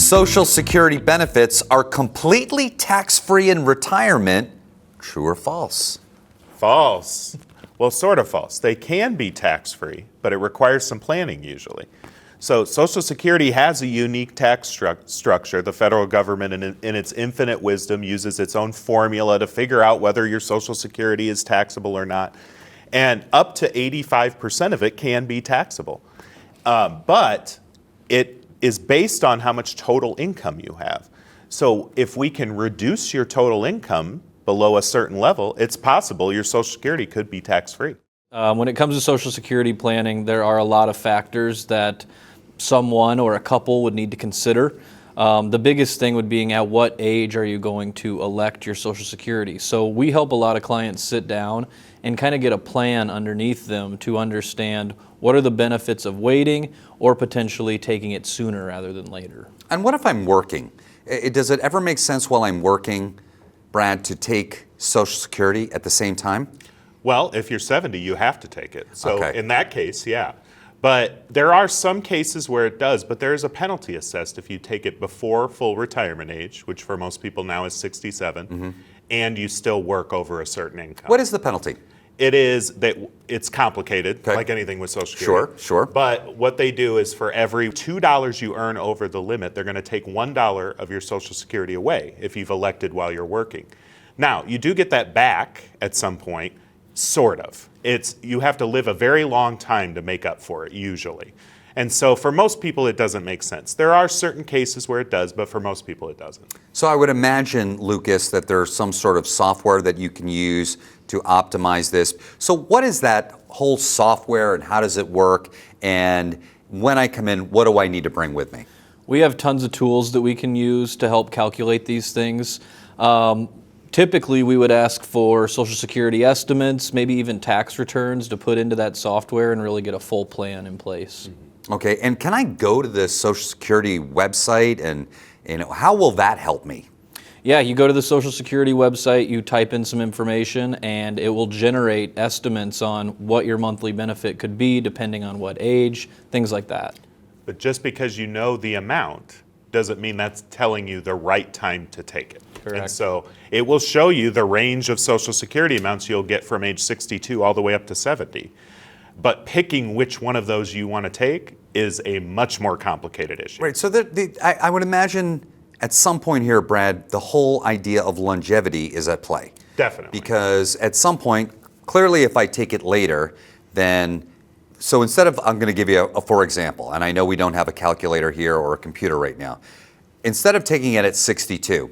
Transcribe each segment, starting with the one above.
Social Security benefits are completely tax-free in retirement. True or false? False. Well, sort of false. They can be tax-free, but it requires some planning usually. So Social Security has a unique tax structure. The federal government, in its infinite wisdom, uses its own formula to figure out whether your Social Security is taxable or not. And up to 85% of it can be taxable. But it is based on how much total income you have. So if we can reduce your total income below a certain level, it's possible your Social Security could be tax-free. When it comes to Social Security planning, there are a lot of factors that someone or a couple would need to consider. The biggest thing would being at what age are you going to elect your Social Security? So we help a lot of clients sit down and kind of get a plan underneath them to understand what are the benefits of waiting or potentially taking it sooner rather than later. And what if I'm working? Does it ever make sense while I'm working, Brad, to take Social Security at the same time? Well, if you're 70, you have to take it. So Okay. in that case, yeah. But there are some cases where it does, but there is a penalty assessed if you take it before full retirement age, which for most people now is 67, and you still work over a certain income. What is the penalty? It is that it's complicated, Okay. like anything with Social Security. Sure. But what they do is for every $2 you earn over the limit, they're going to take $1 of your Social Security away if you've elected while you're working. Now, you do get that back at some point, sort of. You have to live a very long time to make up for it, usually. And so for most people, it doesn't make sense. There are certain cases where it does, but for most people, it doesn't. So I would imagine, Lucas, that there's some sort of software that you can use to optimize this. So what is that whole software and how does it work? And when I come in, what do I need to bring with me? We have tons of tools that we can use to help calculate these things. Typically, we would ask for Social Security estimates, maybe even tax returns to put into that software and really get a full plan in place. Okay, and can I go to the Social Security website and how will that help me? Yeah, you go to the Social Security website, you type in some information, and it will generate estimates on what your monthly benefit could be depending on what age, things like that. But just because you know the amount doesn't mean that's telling you the right time to take it. Correct. And so it will show you the range of Social Security amounts you'll get from age 62 all the way up to 70. But picking which one of those you want to take is a much more complicated issue. Right, so I would imagine at some point here, Brad, the whole idea of longevity is at play. Definitely. Because at some point, clearly if I take it later, then, so instead of, I'm going to give you a for example, and I know we don't have a calculator here or a computer right now. Instead of taking it at 62,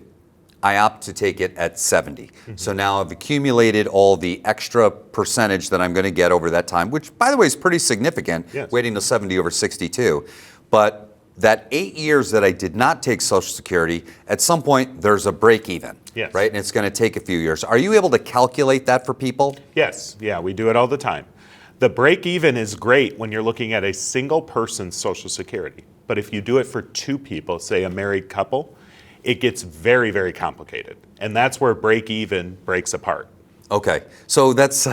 I opt to take it at 70. So now I've accumulated all the extra percentage that I'm going to get over that time, which by the way is pretty significant, Yes. waiting to 70 over 62. But that 8 years that I did not take Social Security, at some point there's a break even, Yes. right? And it's going to take a few years. Are you able to calculate that for people? Yes, yeah, we do it all the time. The break even is great when you're looking at a single person's Social Security. But if you do it for two people, say a married couple, it gets very, very complicated. And that's where break even breaks apart. Okay, so that's,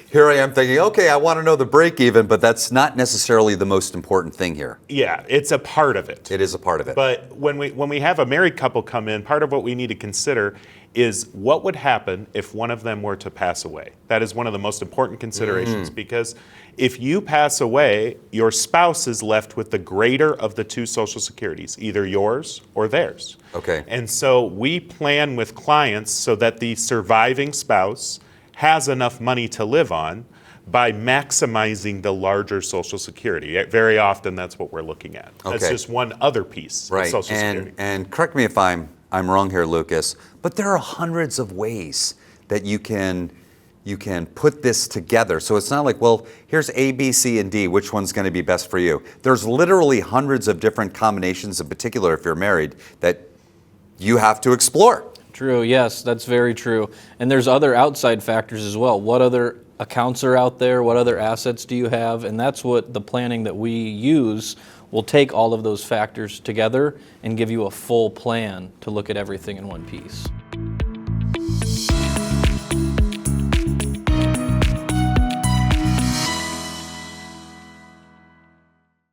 here I am thinking, okay, I want to know the break even, but that's not necessarily the most important thing here. Yeah, it's a part of it. It is a part of it. But when we have a married couple come in, part of what we need to consider is what would happen if one of them were to pass away. That is one of the most important considerations because if you pass away, your spouse is left with the greater of the two Social Securities, either yours or theirs. Okay. And so we plan with clients so that the surviving spouse has enough money to live on by maximizing the larger Social Security. Very often that's what we're looking at. That's Okay. just one other piece of Social Security. And correct me if I'm wrong here, Lucas, but there are hundreds of ways that you can put this together. So it's not like, well, here's A, B, C, and D, which one's going to be best for you? There's literally hundreds of different combinations, in particular if you're married, that you have to explore. True, yes, that's very true. And there's other outside factors as well. What other accounts are out there? What other assets do you have? And that's what the planning that we use will take all of those factors together and give you a full plan to look at everything in one piece.